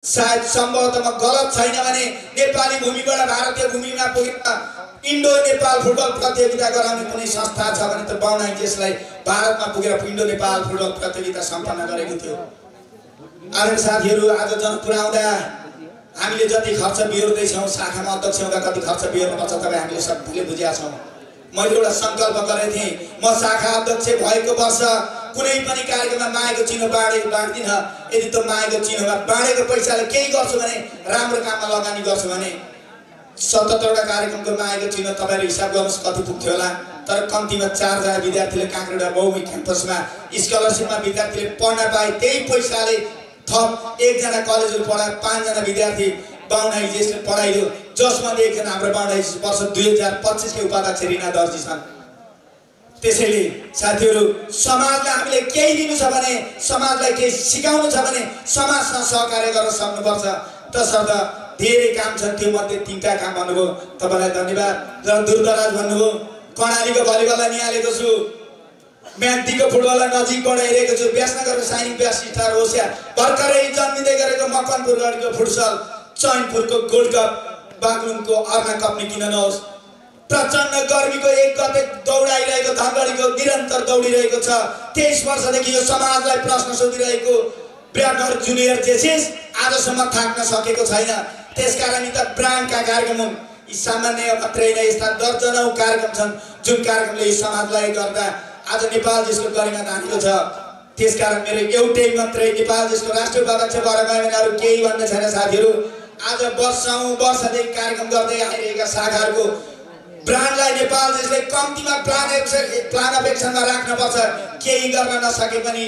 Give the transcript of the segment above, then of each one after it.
सायद सम्भवतः गलत छैन भने नेपाली भूमिबाट भारतीय भूमिमा पुगेर इन्डो नेपाल फुटबल प्रतियोगिता गराउने कुनै संस्था छ भने त बाउनाई देशलाई भारतमा पुगेर इन्डो नेपाल फुटबल प्रतियोगिता सम्पन्न गरेको थियो। आदरणीय साथीहरू, आज जनकपुर आउँदा हामीले जति खर्च बिहोर्दै छौं, शाखामा अध्यक्ष हुँदा कति खर्च बिहोर्नुपर्छ तपाईँ हामीले सबैले बुझेका छौं। मैले एउटा संकल्प गरेको थिएँ, म शाखा अध्यक्ष भएको वर्ष कुनै पनि कार्यक्रममा मागेको चिनो बाँड्दिन। यदि त मागेको चिनोमा बाँडेको पैसाले केही गर्छु भने, राम्रो काममा लगानी गर्छु भने 77 वटा कार्यक्रमको मागेको चिनो तपाईहरु हिसाब गर्नुस् कति पुग्थ्यो होला। तर कम्तीमा 4 जना विद्यार्थीले काँक्रेडा बहुमुखी क्याम्पसमा स्कलरशिपमा विद्यार्थीले पढ्न पाए, त्यही पैसाले थप 1 जना कलेजमा पढाए 5 जना विद्यार्थी बाउनाई जेसले पढाइयो, जसमध्ये एकजना हाम्रो बाउनाई वर्ष 2025 के उपाध्यक्ष रिना दर्जी छन्। त्यसैले साथीहरू, समाजलाई हामीले केही दिनु छ भने, समाजलाई केही सिकाउनु छ भने समाजसँग सहकार्य गर्न सक्नुपर्छ। तसर्थ धेरै काम छन्, त्यो मध्ये 3टा काम भन्नुभयो, तपाईलाई धन्यवाद। र दूरदराज भन्नुभयो, कर्णालीको भलिबललाई निहालेको छु, म्याग्दीको फुटबललाई नजिक बढाइरहेको छु, व्यासनगरको साइनिङ ब्यास स्टार होसिया, भर्खरै जन्मिँदै गरेको मकनपुर गढीको फुटसल, चैनपुरको गोल्ड कप, बागलुङको अर्ना कप किन नहोस्। प्रचण्ड गर्मीको 1 गते दौडाइरहेको धनगढीको निरन्तर दौडिरहेको छ। 23 वर्षदेखि यो समाजलाई प्रश्न सोधिरहेको ब्रान्डर जुनियर जेसिस आजसम्म थाक्न सकेको छैन। त्यसकारण त ब्रान्डका कार्यक्रम हुन्, यी सामान्य मात्रै नै यस्ता दर्जनौं कार्यक्रम छन् जुन कार्यक्रमले यी समाजलाई गर्दा आज नेपाल देशको गरिमा धानेको छ। त्यसकारण मेरो एउटै मात्रै नेपाल देशको राष्ट्रिय उपाध्यक्ष भएर गए भने अरु केही भन्ने छैन साथीहरू। आज वर्षदेखि कार्यक्रम गर्दै आइरहेका शाखाहरूको ब्रान्डलाई नेपाल देशले कम्तीमा प्लान अपेक्षामा राख्नुपर्छ। केही गर्न नसके पनि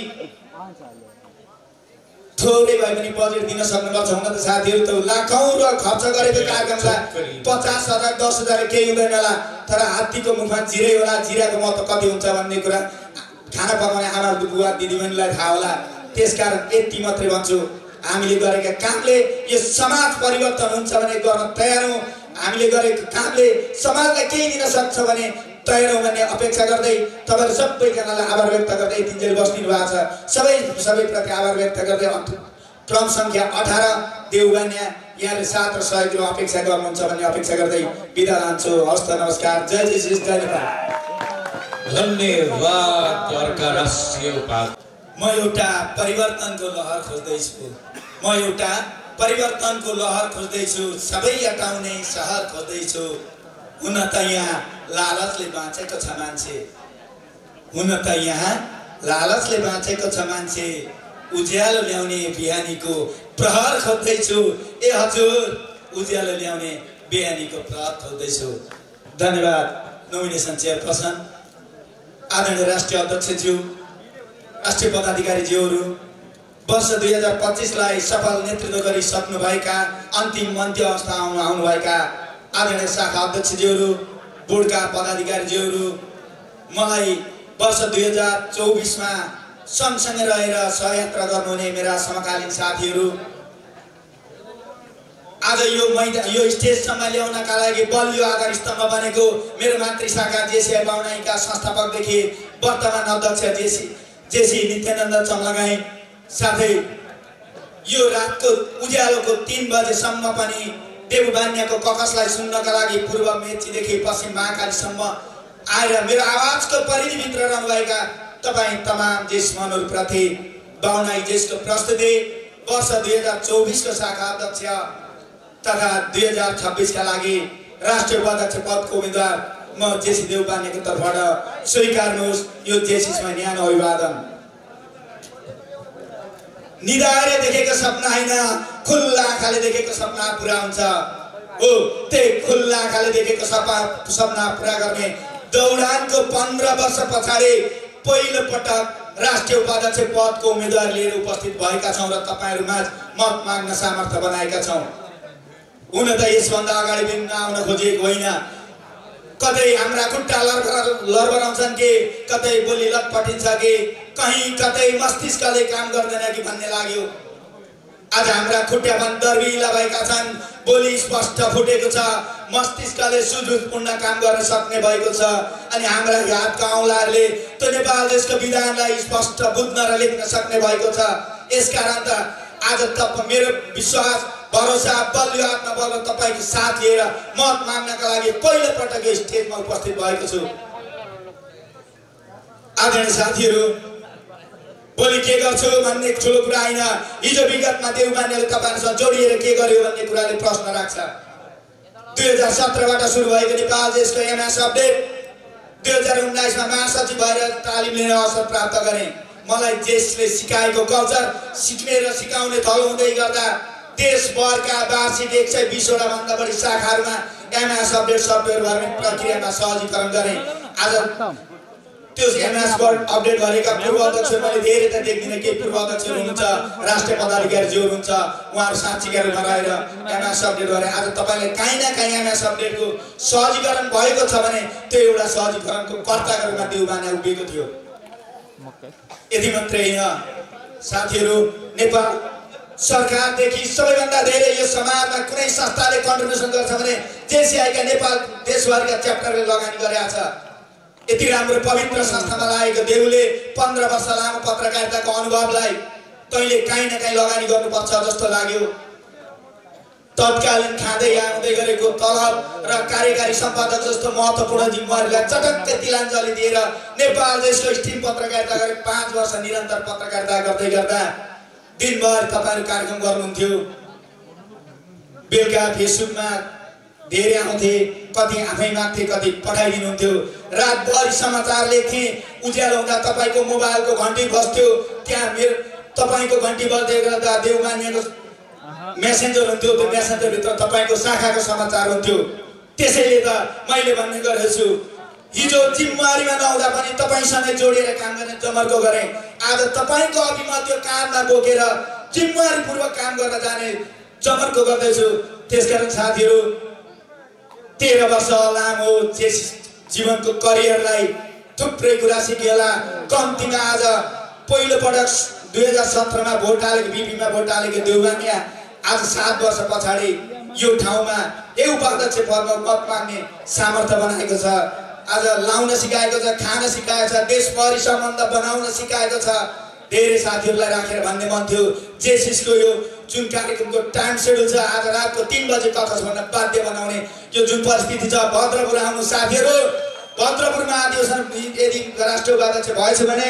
थोरै भए पनि बजेट दिन सक्नुपर्छ। हुन त साथीहरू, त लाखौं र खर्च गरेको कार्यक्रमलाई 50,000 10,000 केही हुँदैन होला, तर हात्तीको मुखमा जिरै होला, जिराको महत्त्व कति हुन्छ भन्ने कुरा खाना पकाउने आमा बुबा दिदीबहिनीलाई थाहा होला। त्यसकारण यति मात्रै भन्छु, हामीले गरेका कामले यो समाज परिवर्तन हुन्छ भने गर्न तयार हौं। हामीले गरेको कामले समाजलाई केही दिन सक्छ भने तयार हौं भन्ने अपेक्षा गर्दै तपाईहरु सबैजनालाई आभार व्यक्त गर्दै दिनजेल बस्दिनु भएको छ। सबैप्रति आभार व्यक्त गर्दै क्रम संख्या 18 देवगन्या यहाँले साथ र सहयोग अपेक्षा गर्नुहुन्छ भन्ने अपेक्षा गर्दै बिदा चाहन्छु। हस्त नमस्कार, जय जय श्री धन्यवाद। धन्यवाद। अर्का राष्ट्रिय उपाध्यक्ष। म एउटा परिवर्तनको लहर खोज्दैछु, परिवर्तनको लहर खोज्दैछु, सबै हटाउने सहर खोज्दैछु। हुन त यहाँ लालचले बाँचेको छ मान्छे, हुन त यहाँ लालचले बाँचेको छ मान्छे। उज्यालो ल्याउने बिहानीको प्रहर खोज्दैछु, ए हजुर उज्यालो ल्याउने बिहानीको प्रहर खोज्दैछु। धन्यवाद। नोमिनेसन चेयरपर्सन आदरणीय राष्ट्रिय अध्यक्षज्यू, राष्ट्रिय पदाधिकारीज्यूहरू, वर्ष 2025 लाई सफल नेतृत्व गरिसक्नुभएका अन्तिम मन्त्य अवस्थामा आउनुभएका आदरणीय शाखा अध्यक्षज्यूहरू, बोर्डका पदाधिकारीज्यूहरू, मलाई वर्ष 2024 मा सँगसँगै रहेर सहयात्रा गर्नुहुने मेरा समकालीन साथीहरू, आज यो स्टेजसम्म ल्याउनका लागि बलियो आधार स्तम्भ बनेको मेरो मातृ शाखा जेसी बाउनाईका संस्थापकदेखि वर्तमान अध्यक्ष जेसी नित्यानन्द चमलगाई, साथै यो रातको उज्यालोको 3 बजेसम्म पनि देवबान्याको ककसलाई सुन्नका लागि पूर्व मेचीदेखि पश्चिम महाकालीसम्म आएर मेरो आवाजको परिधिभित्र रहनुभएका तपाईं तमाम जेसमनहरुप्रति बाउनाई जेसको प्रस्तुति वर्ष 2024 को शाखा अध्यक्ष तथा 2026 का लागि राष्ट्रिय उपाध्यक्ष पदको उम्मेदवार म जेसी देवबान्याको तर्फबाट स्वीकार्नुहोस् यो जेसीमा न्यानो अभिवादन। निधाएर देखेको सपना हैन, खुल्ला आँखाले देखेको सपना पूरा हुन्छ। हो, त्यही खुल्ला आँखाले देखेको सपना पूरा गर्ने दौडानको 15 वर्ष पछाडि पहिलो पटक राष्ट्रिय उपाध्यक्ष पदको उम्मेदवार लिएर उपस्थित भएका छौं र तपाईहरुमाझ मत माग्न सामर्थ्य बनाएका छौं। हुन त यसभन्दा अगाडि पनि आउन खोजेको होइन, कतै हाम्रा खुट्टा लरबराउँछन् कि कतै बोली लटपटिन्छ कि कहीं कतै मस्तिष्कले काम गर्दैन कि भन्ने लाग्यो। आज हाम्रा खुट्टा पनि दर्विला भएका छन्, बोली स्पष्ट फुटेको छ, मस्तिष्कले सुझबुझपूर्ण काम गर्न सक्ने भएको छ अनि हाम्रा हातका औँलाहरूले त्यो नेपाल देशको विधानलाई स्पष्ट बुझ्न र लेख्न सक्ने भएको छ। यसकारण त आज मेरो विश्वास भरोसा बलियो आत्मबल तपाईको साथ लिएर मत माग्नका लागि पहिलो पटक स्टेजमा उपस्थित भएको छु। आदरणीय साथीहरू, भोलि के गर्छु भन्ने ठुलो कुरा होइन, हिजो विगतमा देउमान्यले तपाईहरुसँग जोडिएर के गर्यो भन्ने कुराले प्रश्न राख्छ। 2017बाट सुरु भएको नेपाल देशको एमएस अपडेट 2019 मा महासचिव भएर तालिम लिने अवसर प्राप्त गरे। मलाई देशले सिकाएको कल्चर सिक्ने र सिकाउने थलो हुँदै गर्दा देशभरका वार्षिक 120 वटा भन्दा बढी शाखाहरूमा एमएस अपडेट सफ्टवेयर भर्ने प्रक्रियामा सहजीकरण गरे। आज त्यो एमएस अपडेट गरेका पूर्व अध्यक्ष मैले धेरै त देख्दिनँ, केही पूर्व अध्यक्ष हुनुहुन्छ, राष्ट्रिय पदाधिकारीज्यू हुनुहुन्छ, उहाँहरू साँच्चीकै रूपमा रहेर एमएस अपडेट गरे। आज तपाईले काहीँ न काहीँ एमएस अपडेटको सहजीकरण भएको छ भने त्यो एउटा सहजीकरणको कर्ताका रूपमा देउमान्य उभिएको थियो। यति मात्रै होइन साथीहरू, नेपाल सरकारदेखि सबैभन्दा धेरै यो समाजमा कुनै संस्थाले कन्ट्रिब्युसन गर्छ भने जेसीआईका नेपाल देशभरका च्याप्टरले लगानी गरेका छ। यति राम्रो पवित्र संस्थामा लागेको देउले 15 वर्ष लामो पत्रकारिताको अनुभवलाई तैँले काहीँ न काहीँ लगानी गर्नुपर्छ जस्तो लाग्यो। तत्कालीन खाँदै आउँदै गरेको तलब र कार्यकारी सम्पादक जस्तो महत्त्वपूर्ण जिम्मेवारीलाई चटक्क तिलाञ्जली दिएर नेपाल देशको स्ट्रिम पत्रकारिता गरे। 5 वर्ष निरन्तर पत्रकारिता गर्दै गर्दा दिनभर तपाईहरु कार्यक्रम गर्नुहुन्थ्यो, बेलुका फेसबुकमा धेरै आउँथे, कति आफै माग्थे, कति पठाइदिनुहुन्थ्यो, रातभरि समाचार लेख्थे, उज्यालो हुँदा तपाईको मोबाइलको घन्टी बज्थ्यो, त्यहाँ मेरो तपाईको घन्टी बज्दै गर्दा देउमान्यको मेसेन्जर हुन्थ्यो, त्यो मेसेन्जर भित्र तपाईको शाखाको समाचार हुन्थ्यो। त्यसैले त मैले भन्ने गरेछु, हिजो जिम्मेवारीमा नहुँदा पनि तपाईसँगै जोडिएर काम गर्ने जमर्को गरे। आज तपाईको अभिमत यो काममा बोकेर जिम्मेवारीपूर्वक काम गर्न जाने जमर्को गर्दैछु। त्यसकारण साथीहरू, 13 वर्ष लामो जीवनको करियरलाई थुप्रै कुरा सिकिएला। कम्तीमा आज पहिलो पटक 2017 मा भोट हालेको बीपीमा भोट हालेको देउमान्य आज 7 वर्ष पछाडि यो ठाउँमा यो उपाध्यक्ष पदमा मत माग्ने सामर्थ्य बनाएको छ। आज लाउन सिकाएको छ, खान सिकाएको छ, देशभरि सम्बन्ध बनाउन सिकाएको छ। धेरै साथीहरूलाई राखेर भन्ने मन थियो, जेसिसको यो जुन कार्यक्रमको टाइम सेड्युल छ, आज रातको 3 बजे कथा भन्न बाध्य बनाउने यो जुन परिस्थिति छ, भद्रपुर आउनु साथीहरू। भद्रपुरमा अधिवेशन यदि राष्ट्रिय उपाध्यक्ष भएछ भने